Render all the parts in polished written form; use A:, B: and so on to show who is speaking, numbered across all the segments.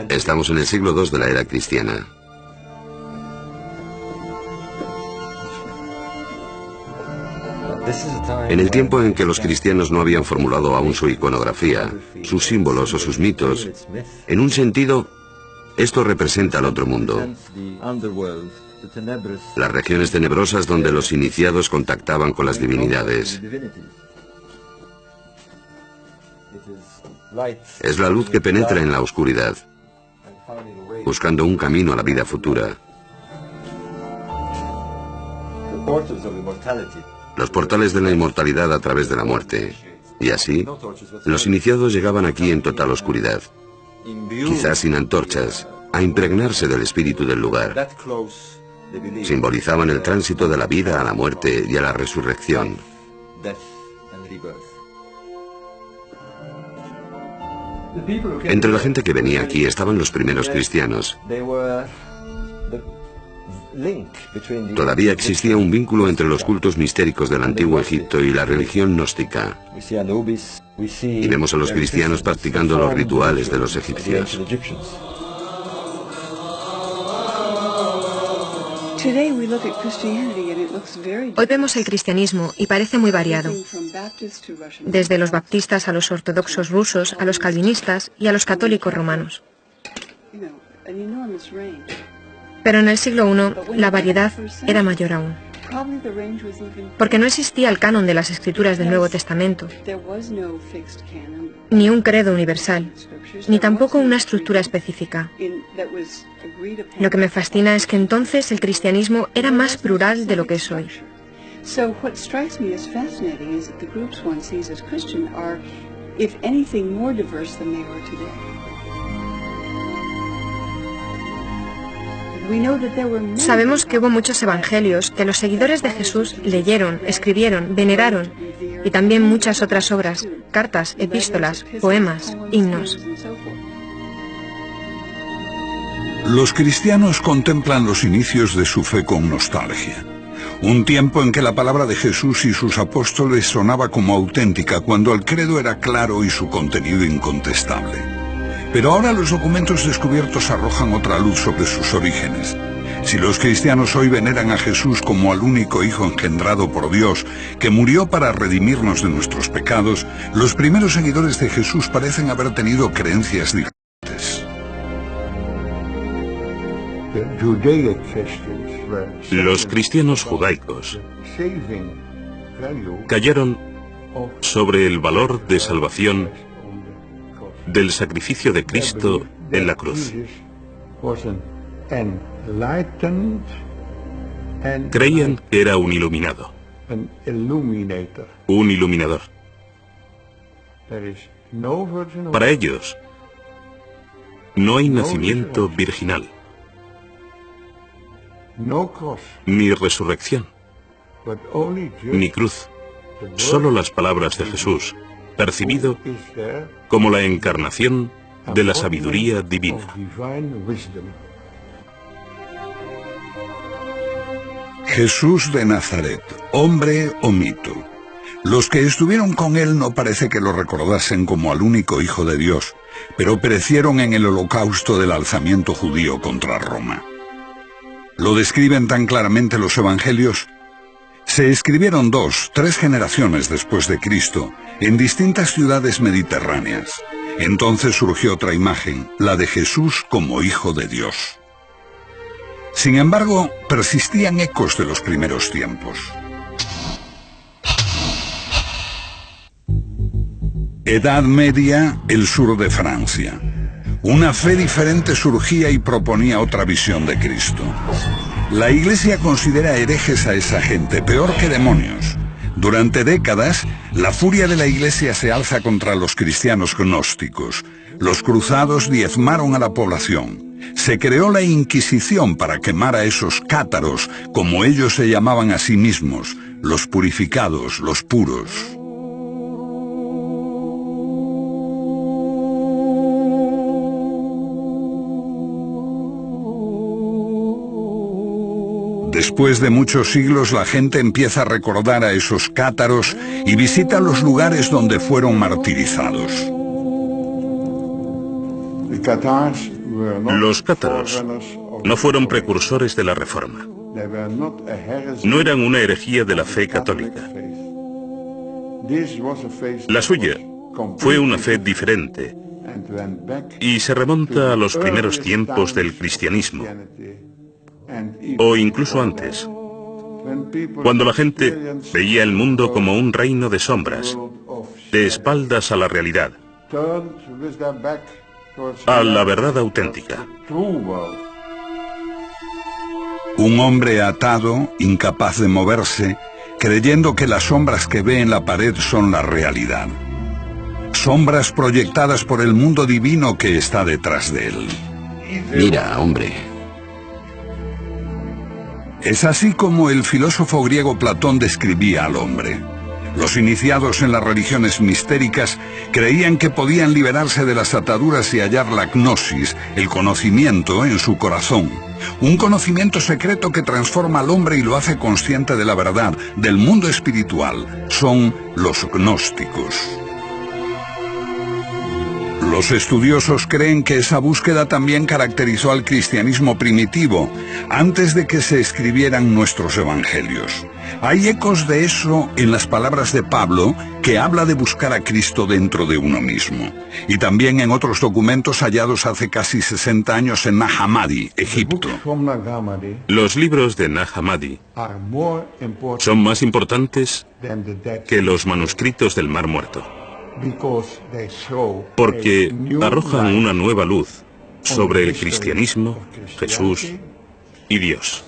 A: Estamos en el siglo II de la era cristiana. En el tiempo en que los cristianos no habían formulado aún su iconografía, sus símbolos o sus mitos, en un sentido, esto representa al otro mundo. Las regiones tenebrosas donde los iniciados contactaban con las divinidades. Es la luz que penetra en la oscuridad, buscando un camino a la vida futura. Los portales de la inmortalidad a través de la muerte. Y así, los iniciados llegaban aquí en total oscuridad, quizás sin antorchas, a impregnarse del espíritu del lugar. Simbolizaban el tránsito de la vida a la muerte y a la resurrección. Entre la gente que venía aquí estaban los primeros cristianos. Todavía existía un vínculo entre los cultos mistéricos del antiguo Egipto y la religión gnóstica. Y vemos a los cristianos practicando los rituales de los egipcios.
B: Hoy vemos el cristianismo y parece muy variado, desde los baptistas a los ortodoxos rusos, a los calvinistas y a los católicos romanos. Pero en el siglo I la variedad era mayor aún, porque no existía el canon de las escrituras del Nuevo Testamento, ni un credo universal, ni tampoco una estructura específica. Lo que me fascina es que entonces el cristianismo era más plural de lo que es hoy. Sabemos que hubo muchos evangelios que los seguidores de Jesús leyeron, escribieron, veneraron, y también muchas otras obras, cartas, epístolas, poemas, himnos.
C: Los cristianos contemplan los inicios de su fe con nostalgia. Un tiempo en que la palabra de Jesús y sus apóstoles sonaba como auténtica, cuando el credo era claro y su contenido incontestable. Pero ahora los documentos descubiertos arrojan otra luz sobre sus orígenes. Si los cristianos hoy veneran a Jesús como al único Hijo engendrado por Dios, que murió para redimirnos de nuestros pecados, los primeros seguidores de Jesús parecen haber tenido creencias diferentes.
D: Los cristianos judaicos cayeron sobre el valor de salvación del sacrificio de Cristo en la cruz. Creían que era un iluminado, un iluminador. Para ellos, no hay nacimiento virginal, ni resurrección, ni cruz, solo las palabras de Jesús, percibido como la encarnación de la sabiduría divina.
C: Jesús de Nazaret, hombre o mito. Los que estuvieron con él no parece que lo recordasen como al único Hijo de Dios, pero perecieron en el holocausto del alzamiento judío contra Roma. Lo describen tan claramente los evangelios. Se escribieron 2, 3 generaciones después de Cristo, en distintas ciudades mediterráneas. Entonces surgió otra imagen, la de Jesús como Hijo de Dios. Sin embargo, persistían ecos de los primeros tiempos. Edad Media, el sur de Francia. Una fe diferente surgía y proponía otra visión de Cristo. La Iglesia considera herejes a esa gente, peor que demonios. Durante décadas, la furia de la Iglesia se alza contra los cristianos gnósticos. Los cruzados diezmaron a la población. Se creó la Inquisición para quemar a esos cátaros, como ellos se llamaban a sí mismos, los purificados, los puros. Después de muchos siglos, la gente empieza a recordar a esos cátaros y visita los lugares donde fueron martirizados.
D: Los cátaros no fueron precursores de la Reforma. No eran una herejía de la fe católica. La suya fue una fe diferente y se remonta a los primeros tiempos del cristianismo, o incluso antes, cuando la gente veía el mundo como un reino de sombras, de espaldas a la realidad, a la verdad auténtica.
C: Un hombre atado, incapaz de moverse, creyendo que las sombras que ve en la pared son la realidad. Sombras proyectadas por el mundo divino que está detrás de él.
A: Mira, hombre.
C: Es así como el filósofo griego Platón describía al hombre. Los iniciados en las religiones mistéricas creían que podían liberarse de las ataduras y hallar la gnosis, el conocimiento, en su corazón. Un conocimiento secreto que transforma al hombre y lo hace consciente de la verdad, del mundo espiritual. Son los gnósticos. Los estudiosos creen que esa búsqueda también caracterizó al cristianismo primitivo, antes de que se escribieran nuestros evangelios. Hay ecos de eso en las palabras de Pablo, que habla de buscar a Cristo dentro de uno mismo, y también en otros documentos hallados hace casi 60 años en Nag Hammadi, Egipto.
D: Los libros de Nag Hammadi son más importantes que los manuscritos del Mar Muerto, porque arrojan una nueva luz sobre el cristianismo, Jesús y Dios.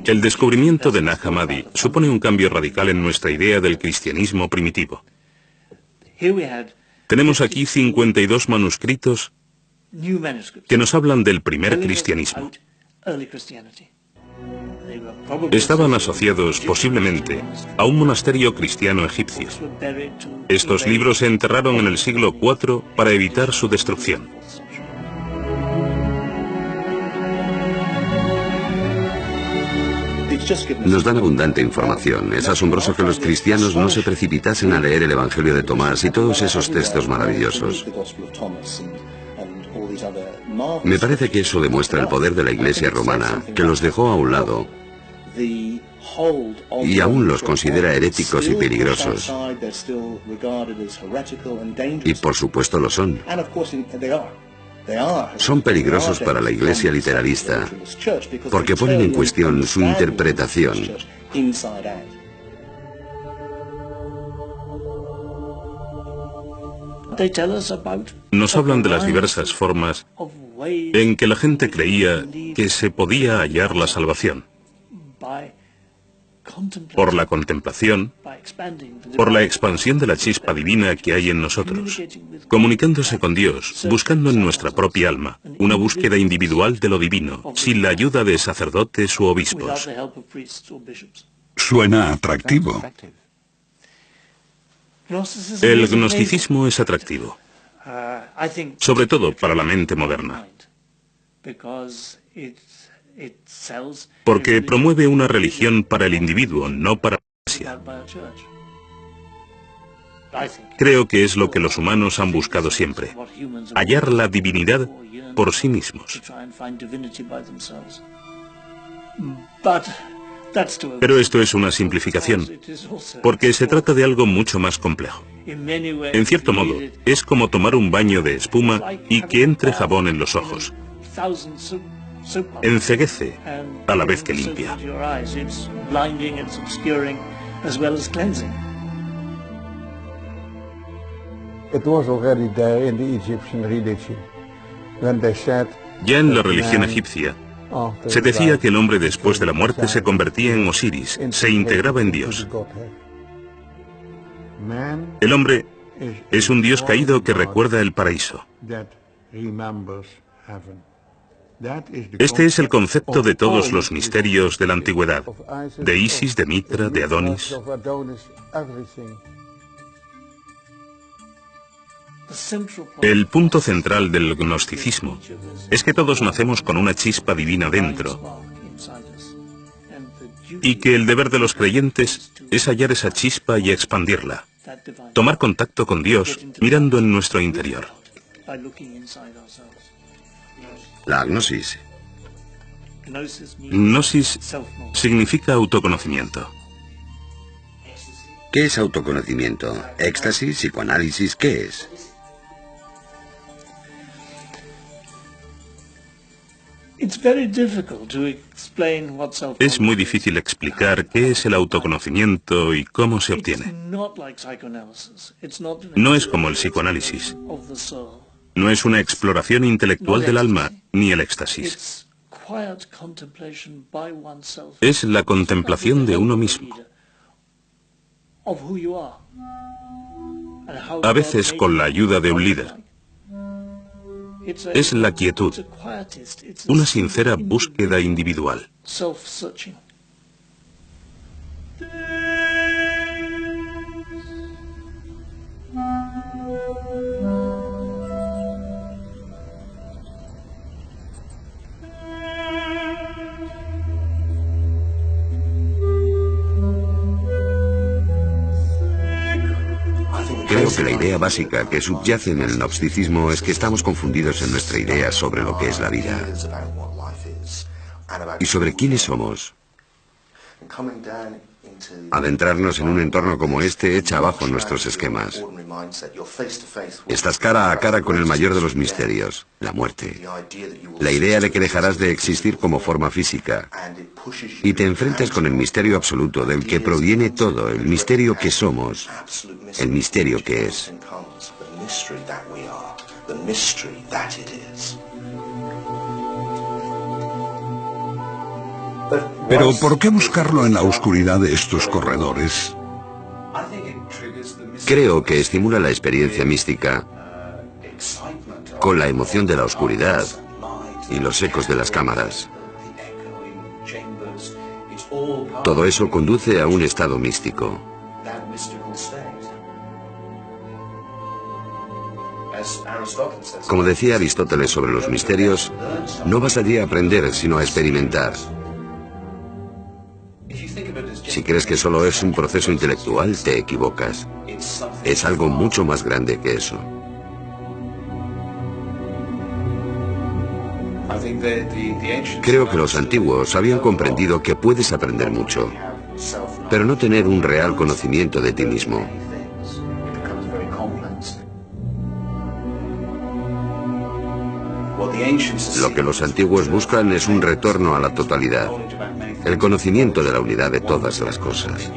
D: El descubrimiento de Nag Hammadi supone un cambio radical en nuestra idea del cristianismo primitivo. Tenemos aquí 52 manuscritos que nos hablan del primer cristianismo. Estaban asociados posiblemente a un monasterio cristiano egipcio. Estos libros se enterraron en el siglo IV para evitar su destrucción.
A: Nos dan abundante información. Es asombroso que los cristianos no se precipitasen a leer el Evangelio de Tomás y todos esos textos maravillosos. Me parece que eso demuestra el poder de la Iglesia romana, que los dejó a un lado y aún los considera heréticos y peligrosos. Y por supuesto lo son. Son peligrosos para la Iglesia literalista, porque ponen en cuestión su interpretación.
D: Nos hablan de las diversas formas en que la gente creía que se podía hallar la salvación. Por la contemplación, por la expansión de la chispa divina que hay en nosotros, comunicándose con Dios, buscando en nuestra propia alma, una búsqueda individual de lo divino, sin la ayuda de sacerdotes u obispos.
C: Suena atractivo.
D: El gnosticismo es atractivo, sobre todo para la mente moderna, porque promueve una religión para el individuo, no para la Iglesia. Creo que es lo que los humanos han buscado siempre, hallar la divinidad por sí mismos. Pero esto es una simplificación, porque se trata de algo mucho más complejo. En cierto modo, es como tomar un baño de espuma y que entre jabón en los ojos. Enceguece a la vez que limpia. Ya en la religión egipcia, se decía que el hombre después de la muerte se convertía en Osiris, se integraba en Dios. El hombre es un dios caído que recuerda el paraíso. Este es el concepto de todos los misterios de la antigüedad, de Isis, de Mitra, de Adonis. El punto central del gnosticismo es que todos nacemos con una chispa divina dentro, y que el deber de los creyentes es hallar esa chispa y expandirla, tomar contacto con Dios mirando en nuestro interior.
A: La gnosis.
D: Gnosis significa autoconocimiento.
A: ¿Qué es autoconocimiento? ¿Éxtasis? ¿Psicoanálisis? ¿Qué es?
D: Es muy difícil explicar qué es el autoconocimiento y cómo se obtiene. No es como el psicoanálisis. No es una exploración intelectual del alma ni el éxtasis. Es la contemplación de uno mismo. A veces con la ayuda de un líder. Es la quietud, una sincera búsqueda individual.
A: Creo que la idea básica que subyace en el gnosticismo es que estamos confundidos en nuestra idea sobre lo que es la vida y sobre quiénes somos. Adentrarnos en un entorno como este echa abajo nuestros esquemas. Estás cara a cara con el mayor de los misterios, la muerte. La idea de que dejarás de existir como forma física y te enfrentas con el misterio absoluto del que proviene todo, el misterio que somos, el misterio que es.
C: Pero ¿por qué buscarlo en la oscuridad de estos corredores?
A: Creo que estimula la experiencia mística con la emoción de la oscuridad y los ecos de las cámaras. Todo eso conduce a un estado místico. Como decía Aristóteles sobre los misterios, no vas allí a aprender, sino a experimentar. Si crees que solo es un proceso intelectual, te equivocas. Es algo mucho más grande que eso. Creo que los antiguos habían comprendido que puedes aprender mucho, pero no tener un real conocimiento de ti mismo. Lo que los antiguos buscan es un retorno a la totalidad, el conocimiento de la unidad de todas las cosas.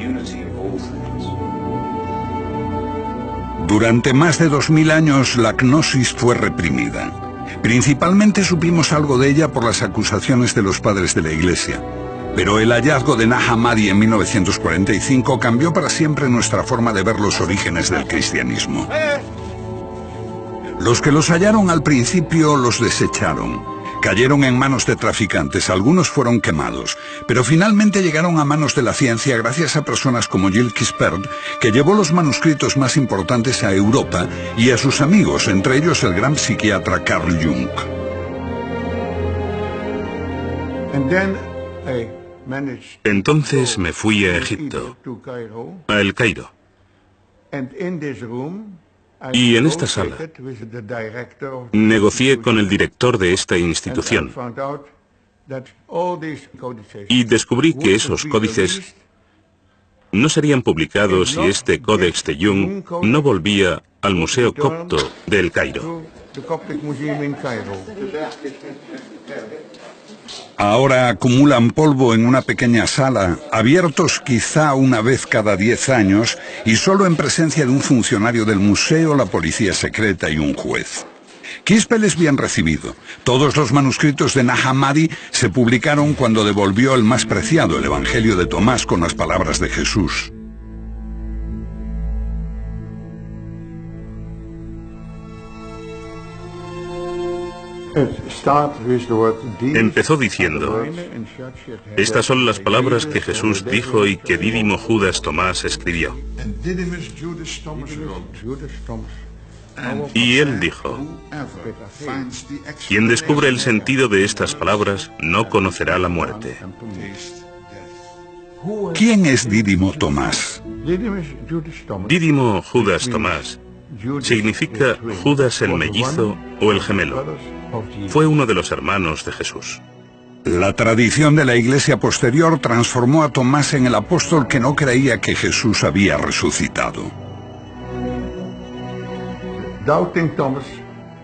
C: Durante más de 2000 años la gnosis fue reprimida. Principalmente supimos algo de ella por las acusaciones de los padres de la Iglesia. Pero el hallazgo de Nag Hammadi en 1945 cambió para siempre nuestra forma de ver los orígenes del cristianismo. Los que los hallaron al principio los desecharon. Cayeron en manos de traficantes, algunos fueron quemados, pero finalmente llegaron a manos de la ciencia gracias a personas como Gilles Quispert, que llevó los manuscritos más importantes a Europa, y a sus amigos, entre ellos el gran psiquiatra Carl Jung.
D: Entonces me fui a Egipto, a El Cairo. Y en esta sala negocié con el director de esta institución y descubrí que esos códices no serían publicados si este Códex de Jung no volvía al Museo Copto de El Cairo.
C: Ahora acumulan polvo en una pequeña sala, abiertos quizá una vez cada 10 años y solo en presencia de un funcionario del museo, la policía secreta y un juez. Quispel es bien recibido. Todos los manuscritos de Nag Hammadi se publicaron cuando devolvió el más preciado, el Evangelio de Tomás, con las palabras de Jesús.
D: Empezó diciendo: estas son las palabras que Jesús dijo y que Dídimo Judas Tomás escribió. Y él dijo: quien descubre el sentido de estas palabras no conocerá la muerte.
C: ¿Quién es Dídimo Tomás?
D: Dídimo Judas Tomás significa Judas el mellizo o el gemelo. Fue uno de los hermanos de Jesús.
C: La tradición de la Iglesia posterior transformó a Tomás en el apóstol que no creía que Jesús había resucitado.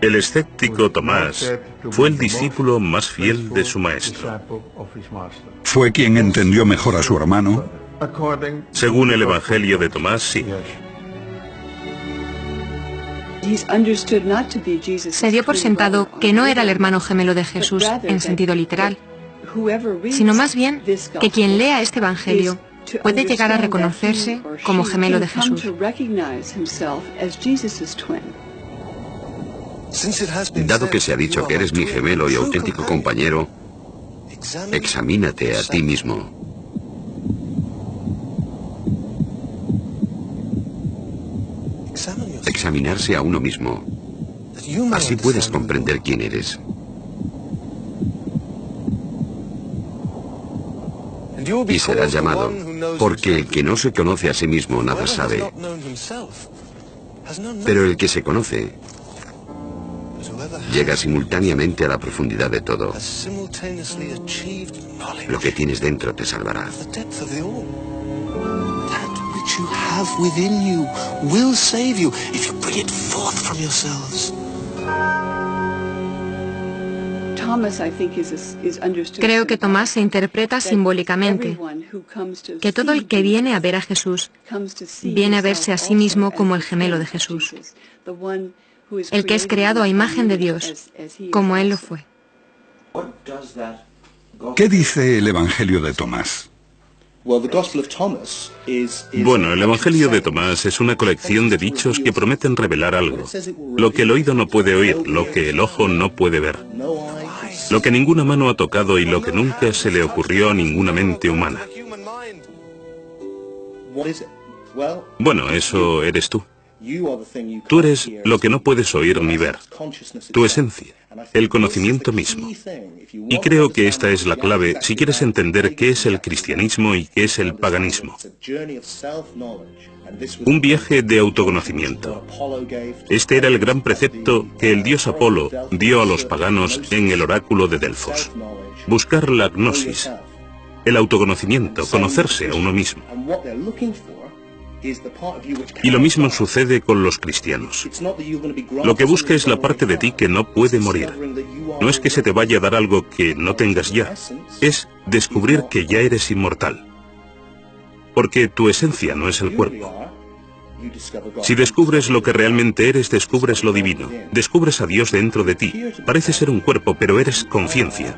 D: El escéptico Tomás fue el discípulo más fiel de su maestro.
C: ¿Fue quien entendió mejor a su hermano?
D: Según el Evangelio de Tomás, sí.
B: Se dio por sentado que no era el hermano gemelo de Jesús en sentido literal, sino más bien que quien lea este Evangelio puede llegar a reconocerse como gemelo de Jesús.
A: Dado que se ha dicho que eres mi gemelo y auténtico compañero, examínate a ti mismo. Examinarse a uno mismo. Así puedes comprender quién eres. Y serás llamado, porque el que no se conoce a sí mismo nada sabe. Pero el que se conoce llega simultáneamente a la profundidad de todo. Lo que tienes dentro te salvará.
E: You have within you will save you if you bring it forth from yourselves.
B: Creo que Tomás se interpreta simbólicamente, que todo el que viene a ver a Jesús viene a verse a sí mismo como el gemelo de Jesús, el que es creado a imagen de Dios, como Él lo fue.
C: ¿Qué dice el Evangelio de Tomás?
D: Bueno, el Evangelio de Tomás es una colección de dichos que prometen revelar algo. Lo que el oído no puede oír, lo que el ojo no puede ver, lo que ninguna mano ha tocado y lo que nunca se le ocurrió a ninguna mente humana. Bueno, eso eres tú. Tú eres lo que no puedes oír ni ver, tu esencia, el conocimiento mismo. Y creo que esta es la clave si quieres entender qué es el cristianismo y qué es el paganismo. Un viaje de autoconocimiento. Este era el gran precepto que el dios Apolo dio a los paganos en el oráculo de Delfos. Buscar la gnosis, el autoconocimiento, conocerse a uno mismo. Y lo mismo sucede con los cristianos. Lo que busca es la parte de ti que no puede morir. No es que se te vaya a dar algo que no tengas ya, es descubrir que ya eres inmortal. Porque tu esencia no es el cuerpo. Si descubres lo que realmente eres, descubres lo divino. Descubres a Dios dentro de ti. Parece ser un cuerpo, pero eres conciencia.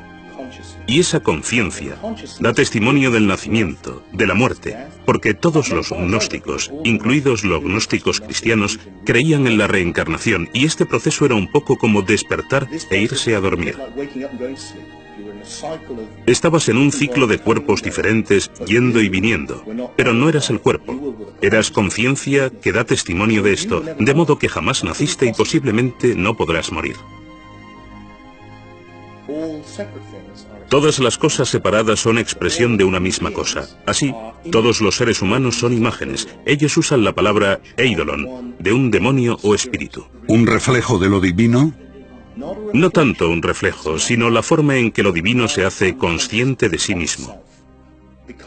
D: Y esa conciencia da testimonio del nacimiento, de la muerte, porque todos los gnósticos, incluidos los gnósticos cristianos, creían en la reencarnación, y este proceso era un poco como despertar e irse a dormir. Estabas en un ciclo de cuerpos diferentes, yendo y viniendo, pero no eras el cuerpo. Eras conciencia que da testimonio de esto, de modo que jamás naciste y posiblemente no podrás morir. Todas las cosas separadas son expresión de una misma cosa. Así, todos los seres humanos son imágenes. Ellos usan la palabra eidolon, de un demonio o espíritu.
C: ¿Un reflejo de lo divino?
D: No tanto un reflejo, sino la forma en que lo divino se hace consciente de sí mismo.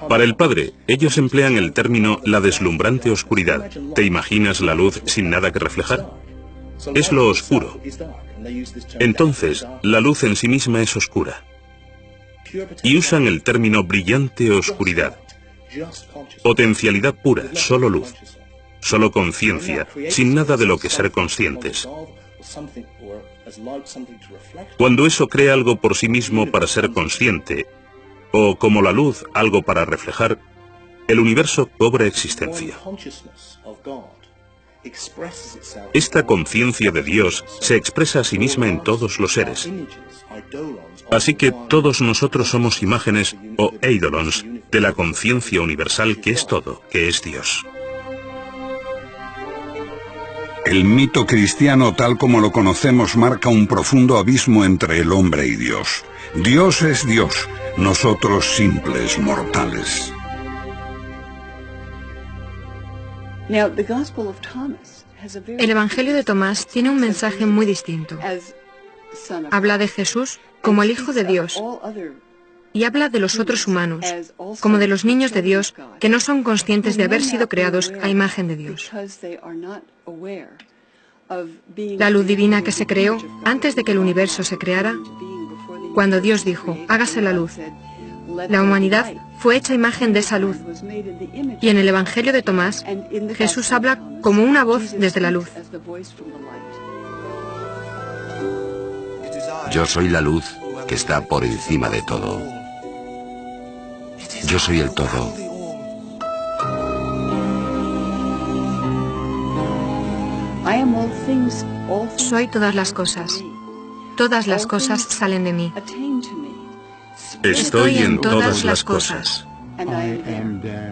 D: Para el Padre, ellos emplean el término la deslumbrante oscuridad. ¿Te imaginas la luz sin nada que reflejar? Es lo oscuro. Entonces, la luz en sí misma es oscura. Y usan el término brillante oscuridad. Potencialidad pura, solo luz. Solo conciencia, sin nada de lo que ser conscientes. Cuando eso crea algo por sí mismo para ser consciente, o como la luz algo para reflejar, el universo cobra existencia. Esta conciencia de Dios se expresa a sí misma en todos los seres. Así que todos nosotros somos imágenes o eidolons de la conciencia universal que es todo, que es Dios.
C: El mito cristiano tal como lo conocemos marca un profundo abismo entre el hombre y Dios. Dios es Dios, nosotros simples mortales.
B: El Evangelio de Tomás tiene un mensaje muy distinto. Habla de Jesús como el Hijo de Dios y habla de los otros humanos, como de los niños de Dios que no son conscientes de haber sido creados a imagen de Dios. La luz divina que se creó antes de que el universo se creara, cuando Dios dijo, hágase la luz. La humanidad fue hecha imagen de esa luz. Y en el Evangelio de Tomás, Jesús habla como una voz desde la luz.
A: Yo soy la luz que está por encima de todo. Yo soy el todo.
B: Soy todas las cosas. Todas las cosas salen de mí.
D: Estoy en todas las cosas.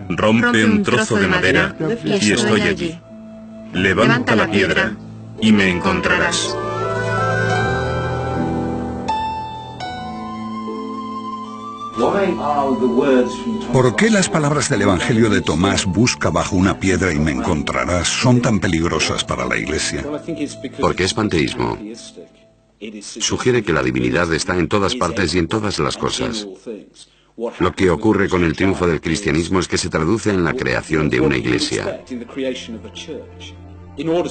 D: Rompe un trozo de madera y estoy allí. Levanta la piedra y me encontrarás.
C: ¿Por qué las palabras del Evangelio de Tomás, busca bajo una piedra y me encontrarás, son tan peligrosas para la Iglesia?
A: Porque es panteísmo. Sugiere que la divinidad está en todas partes y en todas las cosas. Lo que ocurre con el triunfo del cristianismo es que se traduce en la creación de una iglesia.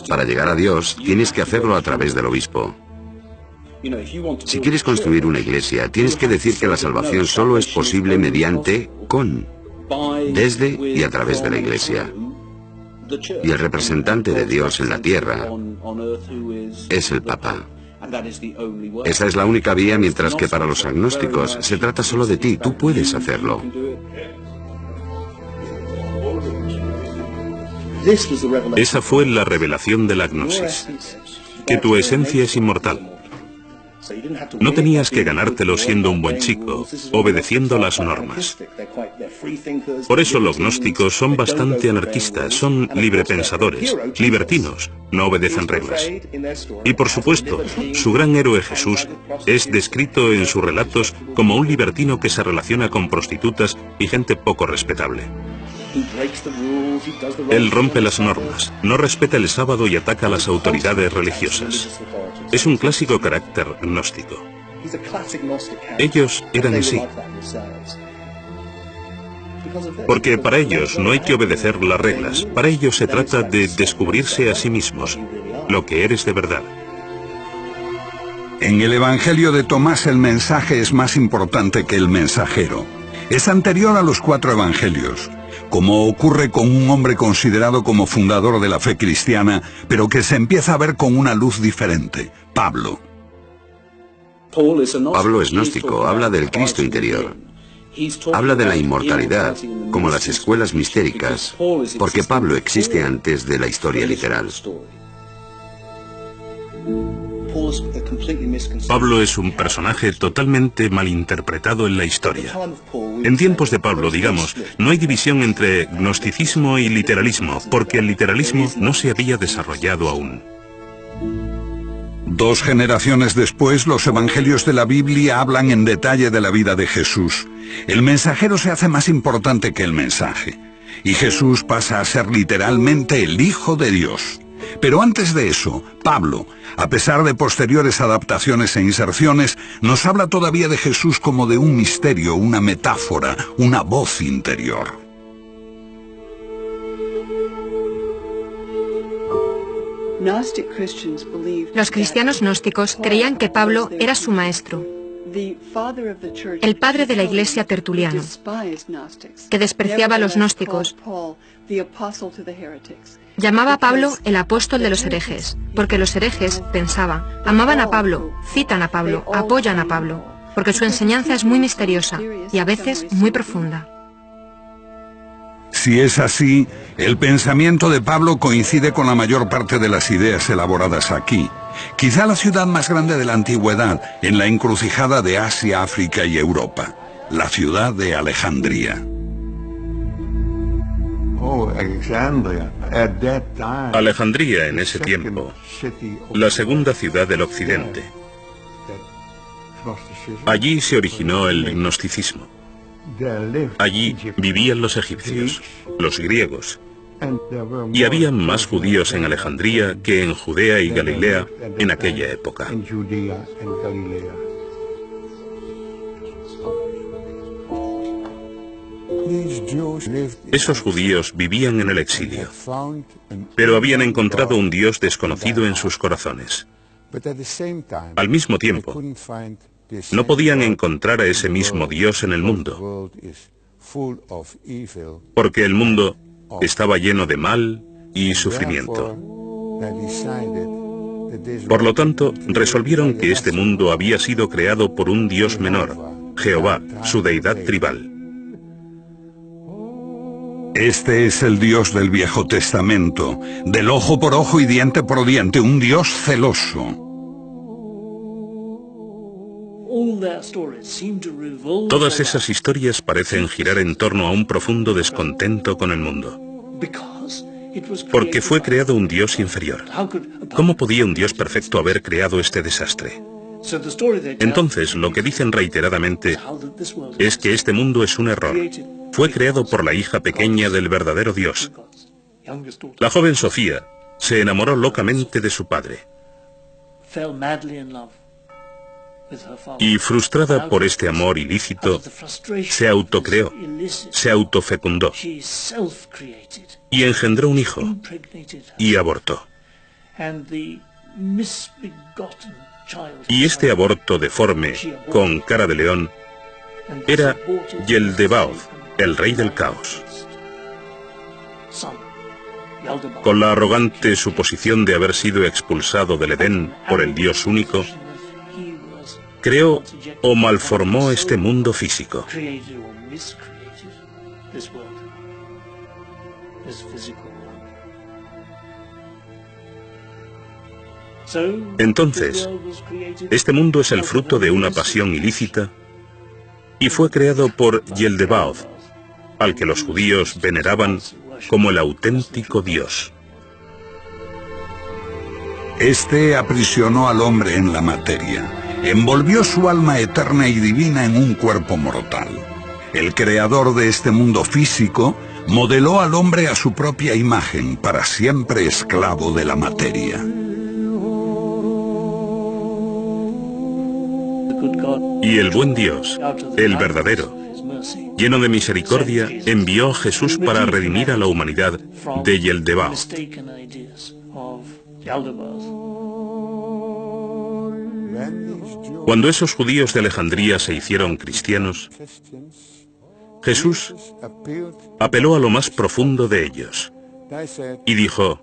A: Para llegar a Dios, tienes que hacerlo a través del obispo. Si quieres construir una iglesia, tienes que decir que la salvación solo es posible mediante, desde y a través de la iglesia. Y el representante de Dios en la tierra es el Papa. Esa es la única vía, mientras que para los agnósticos se trata solo de ti, tú puedes hacerlo.
D: Esa fue la revelación de la gnosis, que tu esencia es inmortal. No tenías que ganártelo siendo un buen chico, obedeciendo las normas. Por eso los gnósticos son bastante anarquistas, son librepensadores, libertinos, no obedecen reglas. Y por supuesto, su gran héroe Jesús es descrito en sus relatos como un libertino que se relaciona con prostitutas y gente poco respetable. Él rompe las normas, no respeta el sábado y ataca a las autoridades religiosas. Es un clásico carácter gnóstico. Ellos eran así. Porque para ellos no hay que obedecer las reglas. Para ellos se trata de descubrirse a sí mismos, lo que eres de verdad.
C: En el Evangelio de Tomás el mensaje es más importante que el mensajero. Es anterior a los 4 evangelios, como ocurre con un hombre considerado como fundador de la fe cristiana, pero que se empieza a ver con una luz diferente, Pablo.
A: Pablo es gnóstico, habla del Cristo interior. Habla de la inmortalidad, como las escuelas mistéricas, porque Pablo existe antes de la historia literal.
D: Pablo es un personaje totalmente malinterpretado en la historia. En tiempos de Pablo, digamos, no hay división entre gnosticismo y literalismo, porque el literalismo no se había desarrollado aún.
C: 2 generaciones después, los evangelios de la Biblia hablan en detalle de la vida de Jesús. El mensajero se hace más importante que el mensaje, y Jesús pasa a ser literalmente el Hijo de Dios. Pero antes de eso, Pablo, a pesar de posteriores adaptaciones e inserciones, nos habla todavía de Jesús como de un misterio, una metáfora, una voz interior.
B: Los cristianos gnósticos creían que Pablo era su maestro, el padre de la Iglesia, Tertuliano, que despreciaba a los gnósticos. Llamaba a Pablo el apóstol de los herejes, porque los herejes, pensaban, amaban a Pablo, citan a Pablo, apoyan a Pablo, porque su enseñanza es muy misteriosa y a veces muy profunda.
C: Si es así, el pensamiento de Pablo coincide con la mayor parte de las ideas elaboradas aquí. Quizá la ciudad más grande de la antigüedad, en la encrucijada de Asia, África y Europa, la ciudad de Alejandría.
D: Alejandría en ese tiempo, la segunda ciudad del occidente. Allí se originó el gnosticismo. Allí vivían los egipcios, los griegos, Y había más judíos en Alejandría que en Judea y Galilea en aquella época. Esos judíos vivían en el exilio, pero habían encontrado un Dios desconocido en sus corazones. Al mismo tiempo, no podían encontrar a ese mismo Dios en el mundo, porque el mundo estaba lleno de mal y sufrimiento. Por lo tanto, resolvieron que este mundo había sido creado por un Dios menor, Jehová, su deidad tribal.
C: Este es el Dios del Viejo Testamento, del ojo por ojo y diente por diente, un Dios celoso.
D: Todas esas historias parecen girar en torno a un profundo descontento con el mundo, porque fue creado un Dios inferior. ¿Cómo podía un Dios perfecto haber creado este desastre? Entonces, lo que dicen reiteradamente es que este mundo es un error. Fue creado por la hija pequeña del verdadero Dios. La joven Sofía se enamoró locamente de su padre. Y frustrada por este amor ilícito, se autocreó, se autofecundó y engendró un hijo y abortó. Y este aborto deforme, con cara de león, era Yeldebaoth, el rey del caos. Con la arrogante suposición de haber sido expulsado del Edén por el Dios único, creó o malformó este mundo físico. Entonces, este mundo es el fruto de una pasión ilícita y fue creado por Yeldebaoth, al que los judíos veneraban como el auténtico Dios.
C: Este aprisionó al hombre en la materia, envolvió su alma eterna y divina en un cuerpo mortal. El creador de este mundo físico modeló al hombre a su propia imagen, para siempre esclavo de la materia.
D: Y el buen Dios, el verdadero, lleno de misericordia, envió a Jesús para redimir a la humanidad de Yeldebaoth. Cuando esos judíos de Alejandría se hicieron cristianos, Jesús apeló a lo más profundo de ellos y dijo: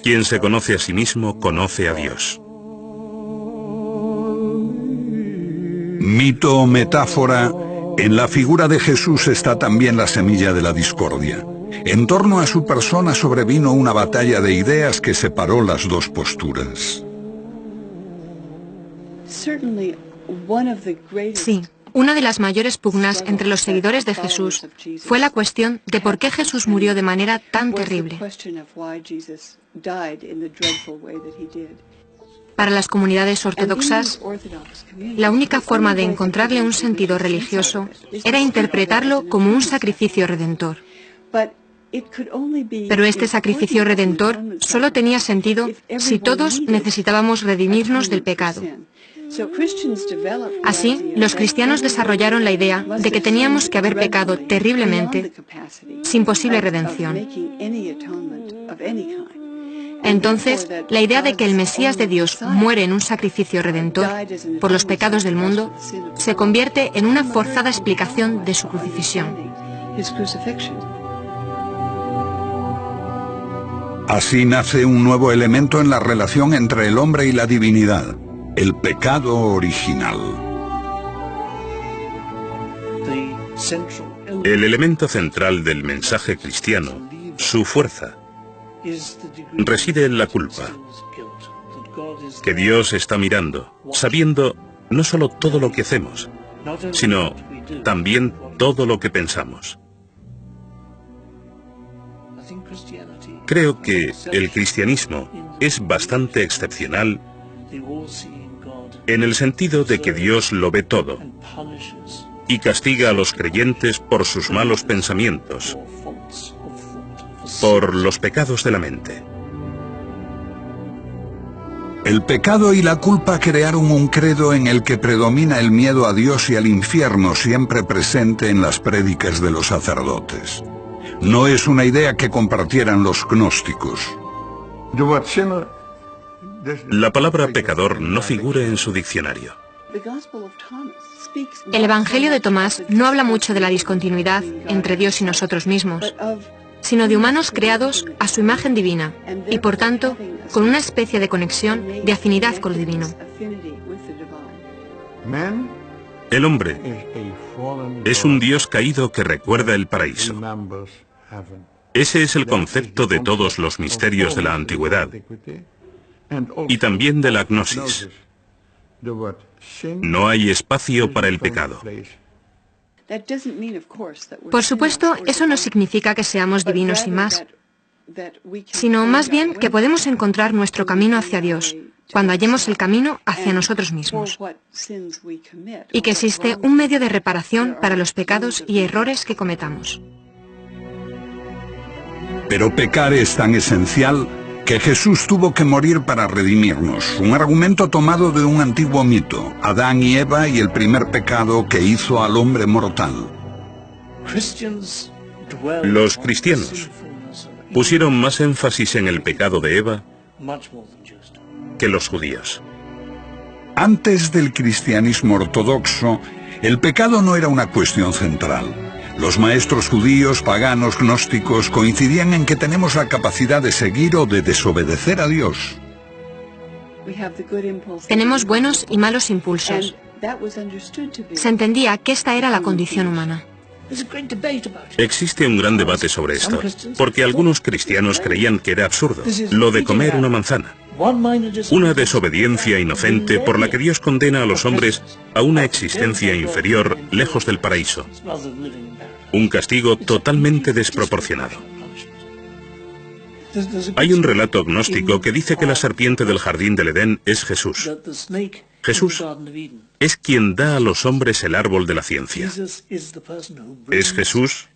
D: quien se conoce a sí mismo, conoce a Dios.
C: Mito o metáfora, en la figura de Jesús está también la semilla de la discordia. En torno a su persona sobrevino una batalla de ideas que separó las dos posturas.
B: Sí, una de las mayores pugnas entre los seguidores de Jesús fue la cuestión de por qué Jesús murió de manera tan terrible. Para las comunidades ortodoxas, la única forma de encontrarle un sentido religioso era interpretarlo como un sacrificio redentor. Pero este sacrificio redentor solo tenía sentido si todos necesitábamos redimirnos del pecado. Así, los cristianos desarrollaron la idea de que teníamos que haber pecado terriblemente, sin posible redención. Entonces, la idea de que el Mesías de Dios muere en un sacrificio redentor por los pecados del mundo se convierte en una forzada explicación de su crucifixión.
C: Así nace un nuevo elemento en la relación entre el hombre y la divinidad: el pecado original.
D: El elemento central del mensaje cristiano, su fuerza, reside en la culpa, que Dios está mirando, sabiendo no solo todo lo que hacemos, sino también todo lo que pensamos. Creo que el cristianismo es bastante excepcional en el sentido de que Dios lo ve todo y castiga a los creyentes por sus malos pensamientos por los pecados de la mente.
C: El pecado y la culpa crearon un credo en el que predomina el miedo a Dios y al infierno, siempre presente en las prédicas de los sacerdotes. No es una idea que compartieran los gnósticos.
D: La palabra pecador no figura en su diccionario.
B: El Evangelio de Tomás no habla mucho de la discontinuidad entre Dios y nosotros mismos, sino de humanos creados a su imagen divina y, por tanto, con una especie de conexión, de afinidad con lo divino.
D: El hombre es un Dios caído que recuerda el paraíso. Ese es el concepto de todos los misterios de la antigüedad y también de la gnosis. No hay espacio para el pecado.
B: Por supuesto, eso no significa que seamos divinos y más, sino más bien que podemos encontrar nuestro camino hacia Dios cuando hallemos el camino hacia nosotros mismos, y que existe un medio de reparación para los pecados y errores que cometamos.
C: Pero pecar es tan esencial que Jesús tuvo que morir para redimirnos, un argumento tomado de un antiguo mito, Adán y Eva y el primer pecado que hizo al hombre mortal.
D: Los cristianos pusieron más énfasis en el pecado de Eva que los judíos.
C: Antes del cristianismo ortodoxo, el pecado no era una cuestión central. Los maestros judíos, paganos, gnósticos coincidían en que tenemos la capacidad de seguir o de desobedecer a Dios.
B: Tenemos buenos y malos impulsos. Se entendía que esta era la condición humana.
D: Existe un gran debate sobre esto, porque algunos cristianos creían que era absurdo lo de comer una manzana. Una desobediencia inocente por la que Dios condena a los hombres a una existencia inferior, lejos del paraíso. Un castigo totalmente desproporcionado. Hay un relato gnóstico que dice que la serpiente del jardín del Edén es Jesús. Jesús es quien da a los hombres el árbol de la ciencia. Es Jesús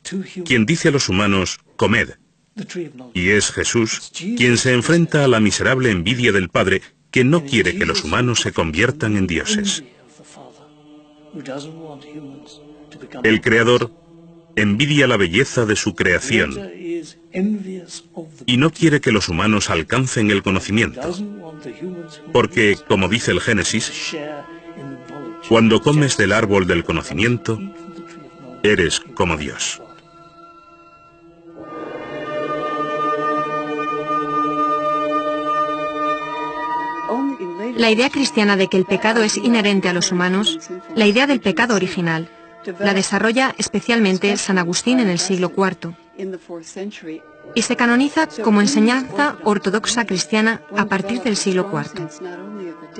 D: quien dice a los humanos, comed. Y es Jesús quien se enfrenta a la miserable envidia del Padre, que no quiere que los humanos se conviertan en dioses. El Creador envidia la belleza de su creación y no quiere que los humanos alcancen el conocimiento, porque, como dice el Génesis, cuando comes del árbol del conocimiento, eres como Dios.
B: La idea cristiana de que el pecado es inherente a los humanos, la idea del pecado original, la desarrolla especialmente San Agustín en el siglo IV y se canoniza como enseñanza ortodoxa cristiana a partir del siglo IV.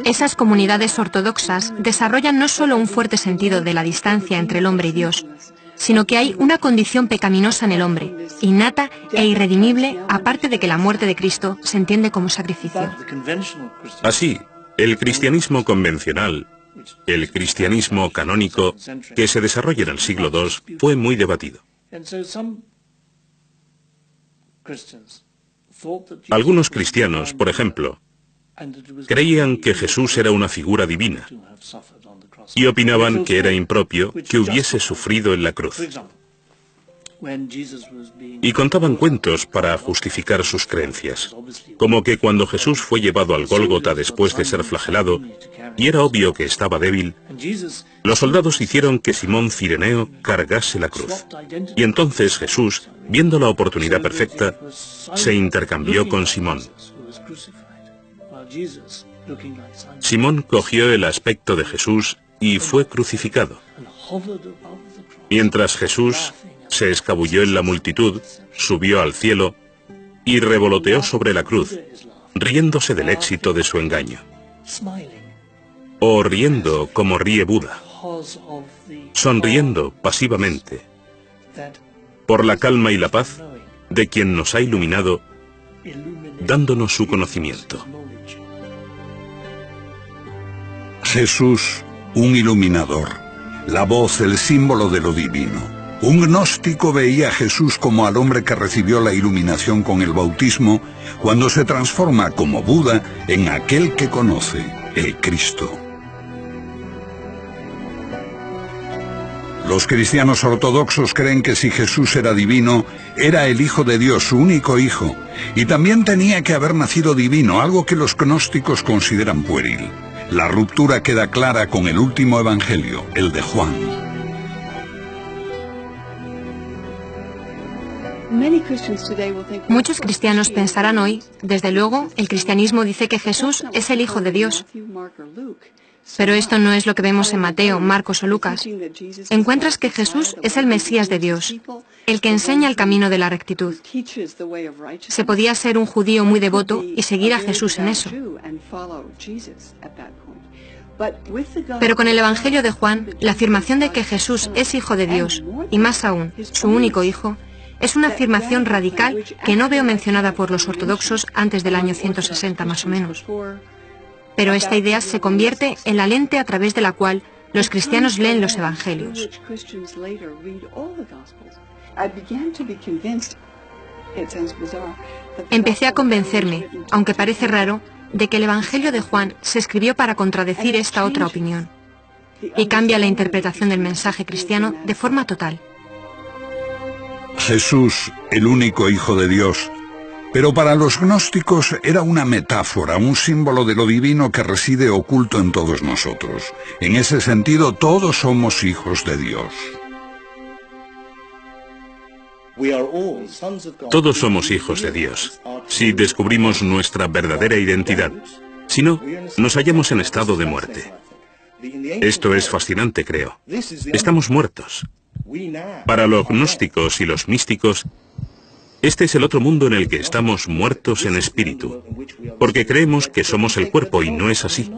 B: Esas comunidades ortodoxas desarrollan no solo un fuerte sentido de la distancia entre el hombre y Dios, sino que hay una condición pecaminosa en el hombre, innata e irredimible, aparte de que la muerte de Cristo se entiende como sacrificio.
D: Así, el cristianismo convencional, el cristianismo canónico, que se desarrolla en el siglo II, fue muy debatido. Algunos cristianos, por ejemplo, creían que Jesús era una figura divina y opinaban que era impropio que hubiese sufrido en la cruz. Y contaban cuentos para justificar sus creencias, como que cuando Jesús fue llevado al Gólgota después de ser flagelado, y era obvio que estaba débil, los soldados hicieron que Simón Cireneo cargase la cruz. Y entonces Jesús, viendo la oportunidad perfecta, se intercambió con Simón. Simón cogió el aspecto de Jesús y fue crucificado. Mientras Jesús se escabulló en la multitud, subió al cielo y revoloteó sobre la cruz, riéndose del éxito de su engaño. O riendo como ríe Buda, sonriendo pasivamente, por la calma y la paz de quien nos ha iluminado, dándonos su conocimiento.
C: Jesús, un iluminador, la voz, el símbolo de lo divino. Un gnóstico veía a Jesús como al hombre que recibió la iluminación con el bautismo, cuando se transforma como Buda en aquel que conoce, el Cristo. Los cristianos ortodoxos creen que si Jesús era divino, era el Hijo de Dios, su único hijo, y también tenía que haber nacido divino, algo que los gnósticos consideran pueril. La ruptura queda clara con el último evangelio, el de Juan.
B: Muchos cristianos pensarán hoy, desde luego, el cristianismo dice que Jesús es el Hijo de Dios. Pero esto no es lo que vemos en Mateo, Marcos o Lucas. Encuentras que Jesús es el Mesías de Dios, el que enseña el camino de la rectitud. Se podía ser un judío muy devoto y seguir a Jesús en eso. Pero con el Evangelio de Juan, la afirmación de que Jesús es Hijo de Dios, y más aún, su único Hijo, es una afirmación radical que no veo mencionada por los ortodoxos antes del año 160 más o menos. Pero esta idea se convierte en la lente a través de la cual los cristianos leen los evangelios. Empecé a convencerme, aunque parece raro, de que el Evangelio de Juan se escribió para contradecir esta otra opinión, y cambia la interpretación del mensaje cristiano de forma total.
C: Jesús, el único Hijo de Dios, pero para los gnósticos era una metáfora, un símbolo de lo divino que reside oculto en todos nosotros. En ese sentido, todos somos hijos de Dios.
D: Todos somos hijos de Dios, si descubrimos nuestra verdadera identidad. Si no, nos hallamos en estado de muerte. Esto es fascinante, creo. Estamos muertos. Para los gnósticos y los místicos, este es el otro mundo en el que estamos muertos en espíritu, porque creemos que somos el cuerpo y no es así.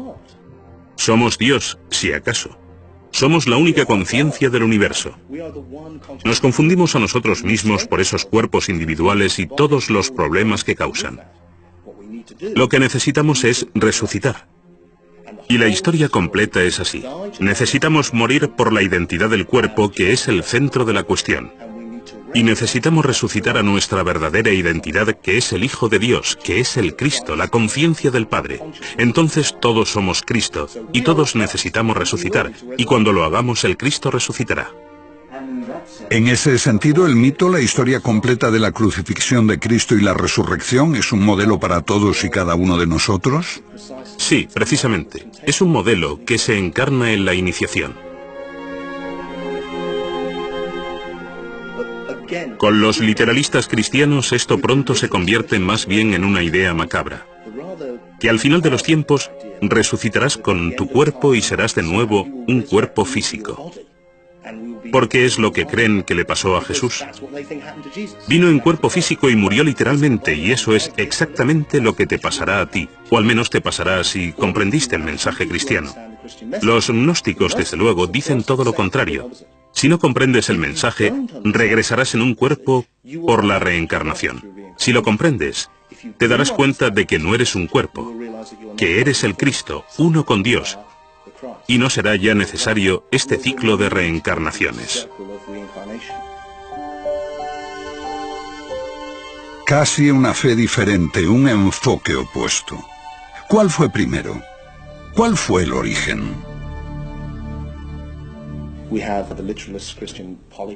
D: Somos Dios, si acaso. Somos la única conciencia del universo. Nos confundimos a nosotros mismos por esos cuerpos individuales y todos los problemas que causan. Lo que necesitamos es resucitar. Y la historia completa es así. Necesitamos morir por la identidad del cuerpo, que es el centro de la cuestión. Y necesitamos resucitar a nuestra verdadera identidad, que es el Hijo de Dios, que es el Cristo, la conciencia del Padre. Entonces todos somos Cristo, y todos necesitamos resucitar, y cuando lo hagamos el Cristo resucitará.
C: En ese sentido, el mito, la historia completa de la crucifixión de Cristo y la resurrección, ¿es un modelo para todos y cada uno de nosotros?
D: Sí, precisamente. Es un modelo que se encarna en la iniciación. Con los literalistas cristianos esto pronto se convierte más bien en una idea macabra. Que al final de los tiempos resucitarás con tu cuerpo y serás de nuevo un cuerpo físico. Porque es lo que creen que le pasó a Jesús. Vino en cuerpo físico y murió literalmente, y eso es exactamente lo que te pasará a ti, o al menos te pasará si comprendiste el mensaje cristiano. Los gnósticos, desde luego, dicen todo lo contrario. Si no comprendes el mensaje, regresarás en un cuerpo por la reencarnación. Si lo comprendes, te darás cuenta de que no eres un cuerpo, que eres el Cristo, uno con Dios, y no será ya necesario este ciclo de reencarnaciones.
C: Casi una fe diferente, un enfoque opuesto. ¿Cuál fue primero? ¿Cuál fue el origen?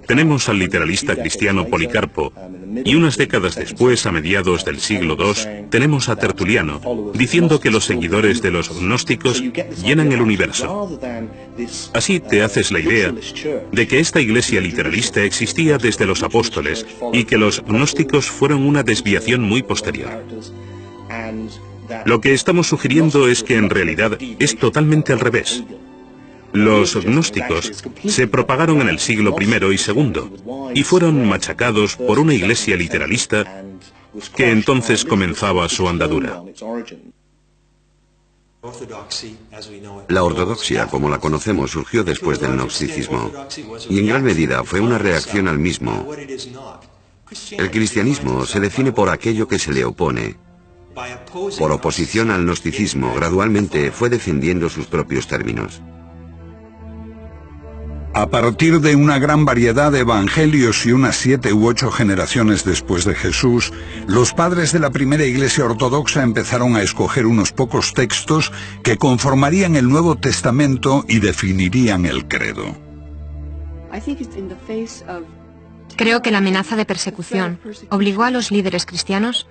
D: Tenemos al literalista cristiano Policarpo, y unas décadas después, a mediados del siglo II, tenemos a Tertuliano, diciendo que los seguidores de los gnósticos llenan el universo. Así te haces la idea de que esta iglesia literalista existía desde los apóstoles, y que los gnósticos fueron una desviación muy posterior. Lo que estamos sugiriendo es que en realidad es totalmente al revés. Los gnósticos se propagaron en el siglo I y II y fueron machacados por una iglesia literalista que entonces comenzaba su andadura.
A: La ortodoxia, como la conocemos, surgió después del gnosticismo y en gran medida fue una reacción al mismo. El cristianismo se define por aquello que se le opone. Por oposición al gnosticismo, gradualmente fue defendiendo sus propios términos.
C: A partir de una gran variedad de evangelios y unas 7 u 8 generaciones después de Jesús, los padres de la primera Iglesia ortodoxa empezaron a escoger unos pocos textos que conformarían el Nuevo Testamento y definirían el credo.
B: Creo que la amenaza de persecución obligó a los líderes cristianos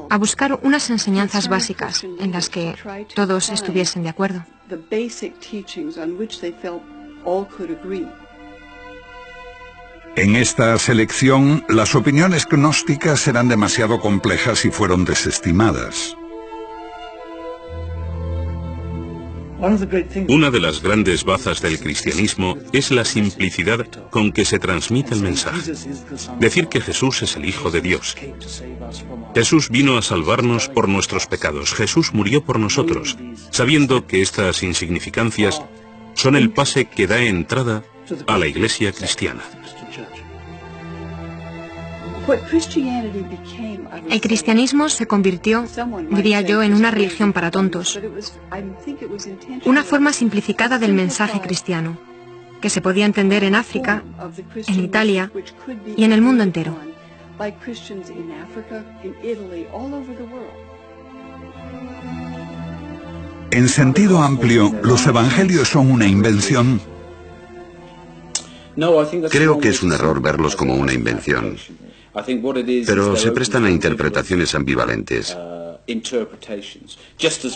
B: a buscar unas enseñanzas básicas en las que todos estuviesen de acuerdo.
C: En esta selección, las opiniones gnósticas eran demasiado complejas y fueron desestimadas.
D: Una de las grandes bazas del cristianismo es la simplicidad con que se transmite el mensaje. Decir que Jesús es el Hijo de Dios. Jesús vino a salvarnos por nuestros pecados. Jesús murió por nosotros, sabiendo que estas insignificancias son el pase que da entrada a la Iglesia cristiana.
B: El cristianismo se convirtió, diría yo, en una religión para tontos. Una forma simplificada del mensaje cristiano, que se podía entender en África, en Italia y en el mundo entero.
C: En sentido amplio, los evangelios son una invención.
A: Creo que es un error verlos como una invención, pero se prestan a interpretaciones ambivalentes.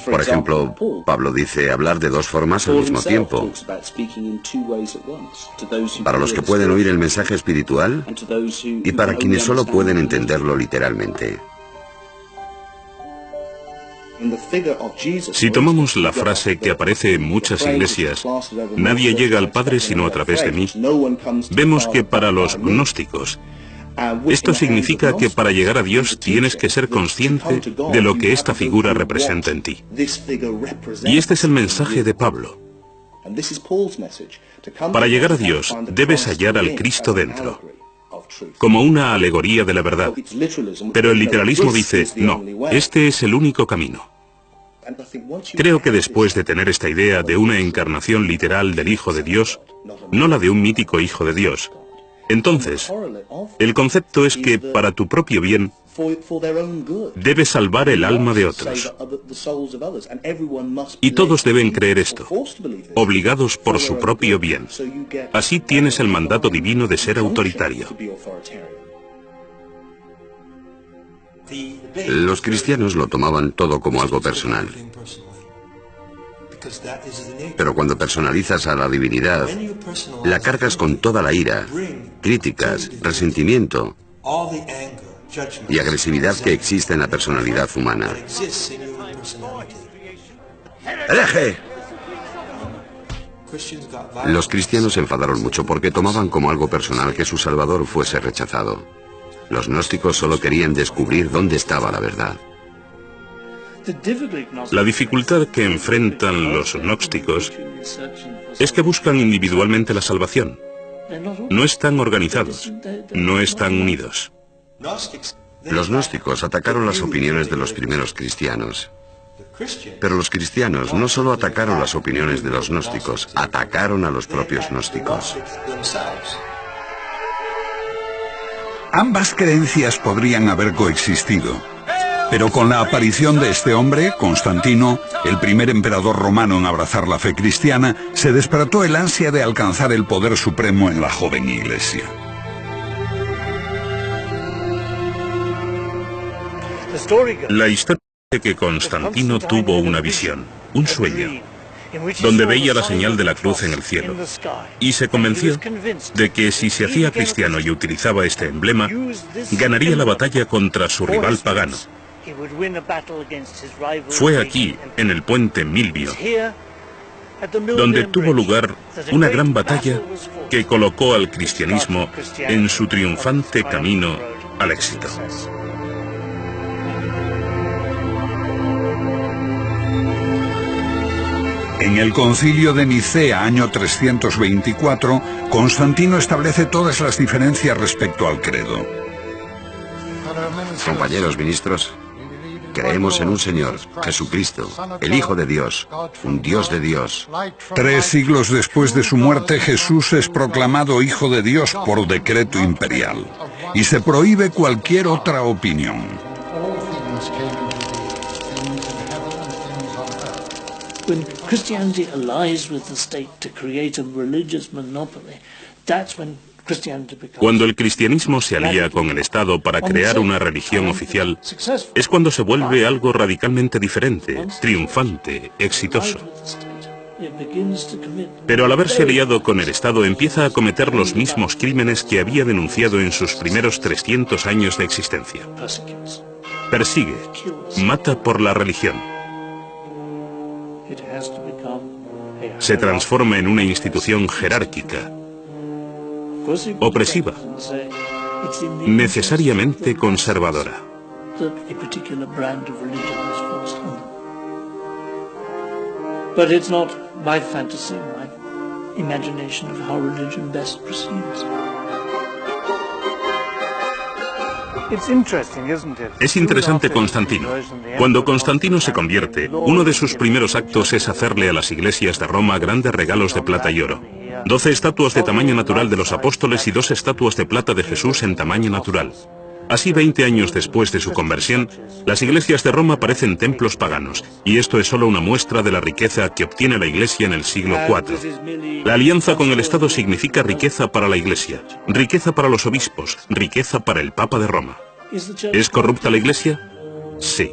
A: Por ejemplo, Pablo dice hablar de dos formas al mismo tiempo. Para los que pueden oír el mensaje espiritual y para quienes solo pueden entenderlo literalmente.
D: Si tomamos la frase que aparece en muchas iglesias, nadie llega al Padre sino a través de mí, vemos que para los gnósticos, esto significa que para llegar a Dios tienes que ser consciente de lo que esta figura representa en ti. Y este es el mensaje de Pablo. Para llegar a Dios debes hallar al Cristo dentro, como una alegoría de la verdad. Pero el literalismo dice, no, este es el único camino. Creo que después de tener esta idea de una encarnación literal del Hijo de Dios, no la de un mítico Hijo de Dios, entonces, el concepto es que para tu propio bien, debes salvar el alma de otros. Y todos deben creer esto, obligados por su propio bien. Así tienes el mandato divino de ser autoritario.
A: Los cristianos lo tomaban todo como algo personal. Pero cuando personalizas a la divinidad, la cargas con toda la ira, críticas, resentimiento y agresividad que existe en la personalidad humana. ¡Hereje! Los cristianos se enfadaron mucho porque tomaban como algo personal que su Salvador fuese rechazado. Los gnósticos solo querían descubrir dónde estaba la verdad.
D: La dificultad que enfrentan los gnósticos es que buscan individualmente la salvación. No están organizados, no están unidos.
A: Los gnósticos atacaron las opiniones de los primeros cristianos. Pero los cristianos no solo atacaron las opiniones de los gnósticos, atacaron a los propios gnósticos.
C: Ambas creencias podrían haber coexistido. Pero con la aparición de este hombre, Constantino, el primer emperador romano en abrazar la fe cristiana, se despertó el ansia de alcanzar el poder supremo en la joven iglesia.
D: La historia dice que Constantino tuvo una visión, un sueño, donde veía la señal de la cruz en el cielo, y se convenció de que si se hacía cristiano y utilizaba este emblema, ganaría la batalla contra su rival pagano. Fue aquí, en el puente Milvio, donde tuvo lugar una gran batalla que colocó al cristianismo en su triunfante camino al éxito.
C: En el Concilio de Nicea, año 324, Constantino establece todas las diferencias respecto al credo.
A: Compañeros ministros, Creemos en un Señor, Jesucristo, el Hijo de Dios, un Dios de Dios.
C: 3 siglos después de su muerte, Jesús es proclamado Hijo de Dios por decreto imperial, y se prohíbe cualquier otra opinión.
F: When Christianity allies with the state to create a religious monopoly, that's when Christianity becomes...
D: Cuando el cristianismo se alía con el Estado para crear una religión oficial, es cuando se vuelve algo radicalmente diferente, triunfante, exitoso. Pero al haberse aliado con el Estado empieza a cometer los mismos crímenes que había denunciado en sus primeros 300 años de existencia. Persigue, mata por la religión. Se transforma en una institución jerárquica, opresiva, necesariamente conservadora.
F: But it's not my fantasy, my imagination of how religion best proceeds.
D: Es interesante Constantino. Cuando Constantino se convierte, uno de sus primeros actos es hacerle a las iglesias de Roma grandes regalos de plata y oro. 12 estatuas de tamaño natural de los apóstoles y 2 estatuas de plata de Jesús en tamaño natural. Así, 20 años después de su conversión, las iglesias de Roma parecen templos paganos, y esto es solo una muestra de la riqueza que obtiene la Iglesia en el siglo IV. La alianza con el Estado significa riqueza para la Iglesia, riqueza para los obispos, riqueza para el Papa de Roma. ¿Es corrupta la Iglesia? Sí.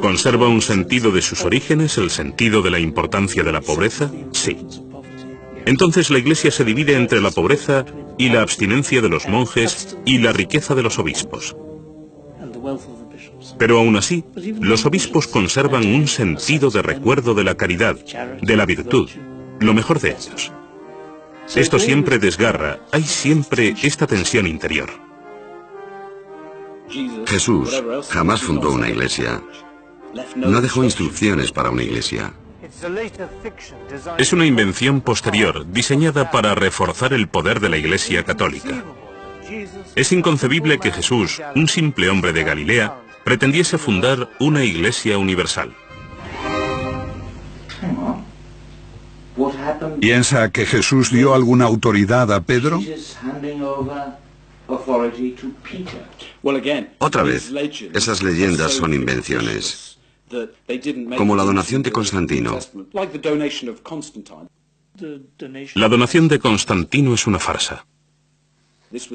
D: ¿Conserva un sentido de sus orígenes, el sentido de la importancia de la pobreza? Sí. Entonces la Iglesia se divide entre la pobreza y la abstinencia de los monjes y la riqueza de los obispos. Pero aún así, los obispos conservan un sentido de recuerdo de la caridad, de la virtud, lo mejor de ellos. Esto siempre desgarra, hay siempre esta tensión interior.
A: Jesús jamás fundó una iglesia. No dejó instrucciones para una iglesia.
D: Es una invención posterior, diseñada para reforzar el poder de la Iglesia católica. Es inconcebible que Jesús, un simple hombre de Galilea, pretendiese fundar una iglesia universal.
C: ¿Piensa que Jesús dio alguna autoridad a Pedro?
A: Otra vez, esas leyendas son invenciones. Como la donación de Constantino.
D: La donación de Constantino es una farsa.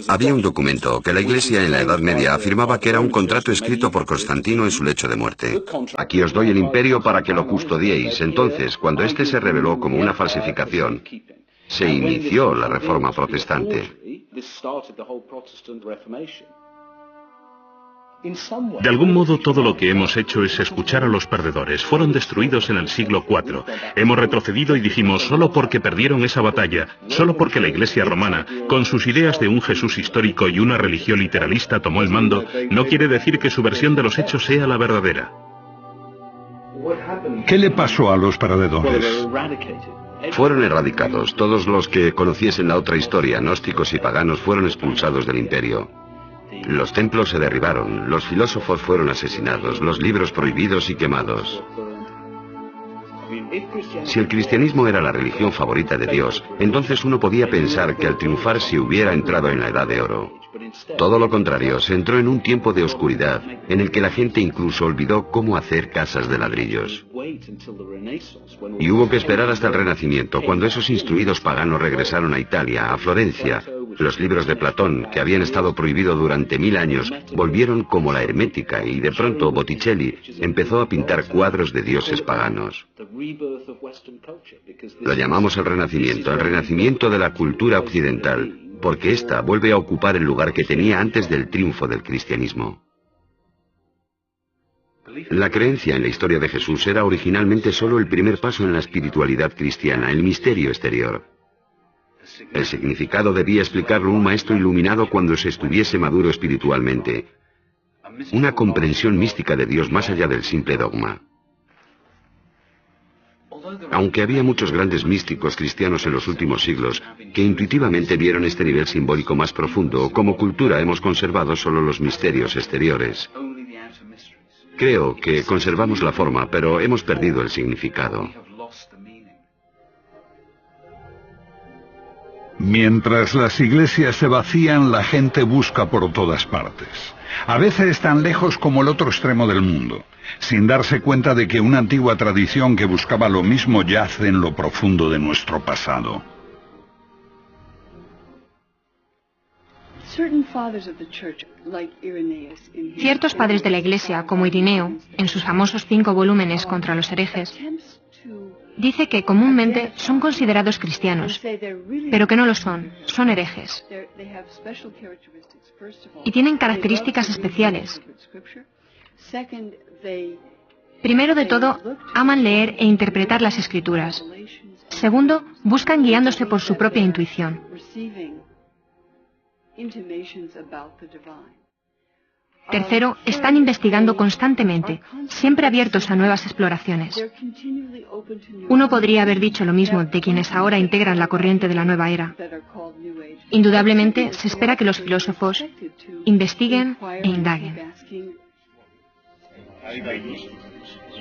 A: Había un documento que la Iglesia en la Edad Media afirmaba que era un contrato escrito por Constantino en su lecho de muerte. Aquí os doy el imperio para que lo custodiéis. Entonces, cuando este se reveló como una falsificación, se inició la Reforma Protestante.
D: De algún modo, todo lo que hemos hecho es escuchar a los perdedores. Fueron destruidos en el siglo IV. Hemos retrocedido y dijimos, solo porque perdieron esa batalla, solo porque la Iglesia romana, con sus ideas de un Jesús histórico y una religión literalista, tomó el mando, no quiere decir que su versión de los hechos sea la verdadera.
C: ¿Qué le pasó a los perdedores?
A: Fueron erradicados. Todos los que conociesen la otra historia, gnósticos y paganos, fueron expulsados del imperio. Los templos se derribaron, los filósofos fueron asesinados, los libros prohibidos y quemados. Si el cristianismo era la religión favorita de Dios, entonces uno podía pensar que al triunfar se hubiera entrado en la Edad de Oro. Todo lo contrario, se entró en un tiempo de oscuridad, en el que la gente incluso olvidó cómo hacer casas de ladrillos. Y hubo que esperar hasta el Renacimiento, cuando esos instruidos paganos regresaron a Italia, a Florencia. Los libros de Platón, que habían estado prohibidos durante 1000 años, volvieron como la hermética y de pronto Botticelli empezó a pintar cuadros de dioses paganos. Lo llamamos el renacimiento de la cultura occidental, porque ésta vuelve a ocupar el lugar que tenía antes del triunfo del cristianismo. La creencia en la historia de Jesús era originalmente solo el primer paso en la espiritualidad cristiana, el misterio exterior. El significado debía explicarlo un maestro iluminado cuando se estuviese maduro espiritualmente. Una comprensión mística de Dios más allá del simple dogma. Aunque había muchos grandes místicos cristianos en los últimos siglos que intuitivamente vieron este nivel simbólico más profundo, como cultura hemos conservado solo los misterios exteriores. Creo que conservamos la forma, pero hemos perdido el significado.
C: Mientras las iglesias se vacían, la gente busca por todas partes. A veces tan lejos como el otro extremo del mundo, sin darse cuenta de que una antigua tradición que buscaba lo mismo yace en lo profundo de nuestro pasado.
B: Ciertos padres de la Iglesia, como Irineo, en sus famosos 5 volúmenes contra los herejes, dice que comúnmente son considerados cristianos, pero que no lo son, son herejes. Y tienen características especiales. Primero de todo, aman leer e interpretar las Escrituras. Segundo, buscan guiándose por su propia intuición. Tercero, están investigando constantemente, siempre abiertos a nuevas exploraciones. Uno podría haber dicho lo mismo de quienes ahora integran la corriente de la nueva era. Indudablemente, se espera que los filósofos investiguen e indaguen.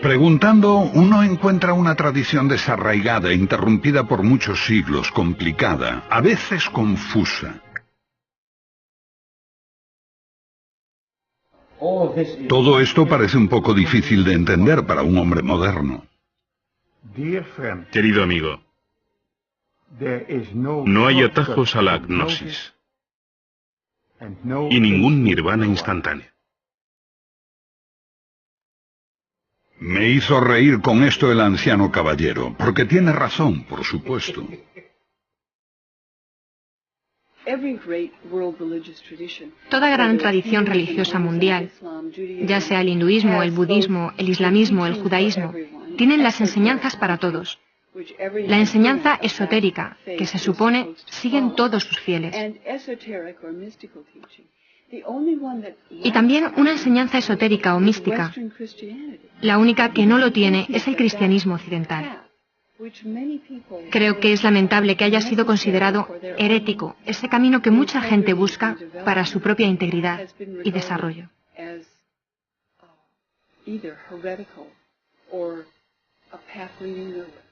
C: Preguntando, uno encuentra una tradición desarraigada, interrumpida por muchos siglos, complicada, a veces confusa. Todo esto parece un poco difícil de entender para un hombre moderno.
D: Querido amigo, no hay atajos a la agnosis y ningún nirvana instantáneo.
C: Me hizo reír con esto el anciano caballero, porque tiene razón, por supuesto.
B: Toda gran tradición religiosa mundial, ya sea el hinduismo, el budismo, el islamismo, el judaísmo, tienen las enseñanzas para todos. La enseñanza esotérica, que se supone siguen todos sus fieles. Y también una enseñanza esotérica o mística. La única que no lo tiene es el cristianismo occidental. Creo que es lamentable que haya sido considerado herético ese camino que mucha gente busca para su propia integridad y desarrollo.
G: Either heretical or a path leading nowhere.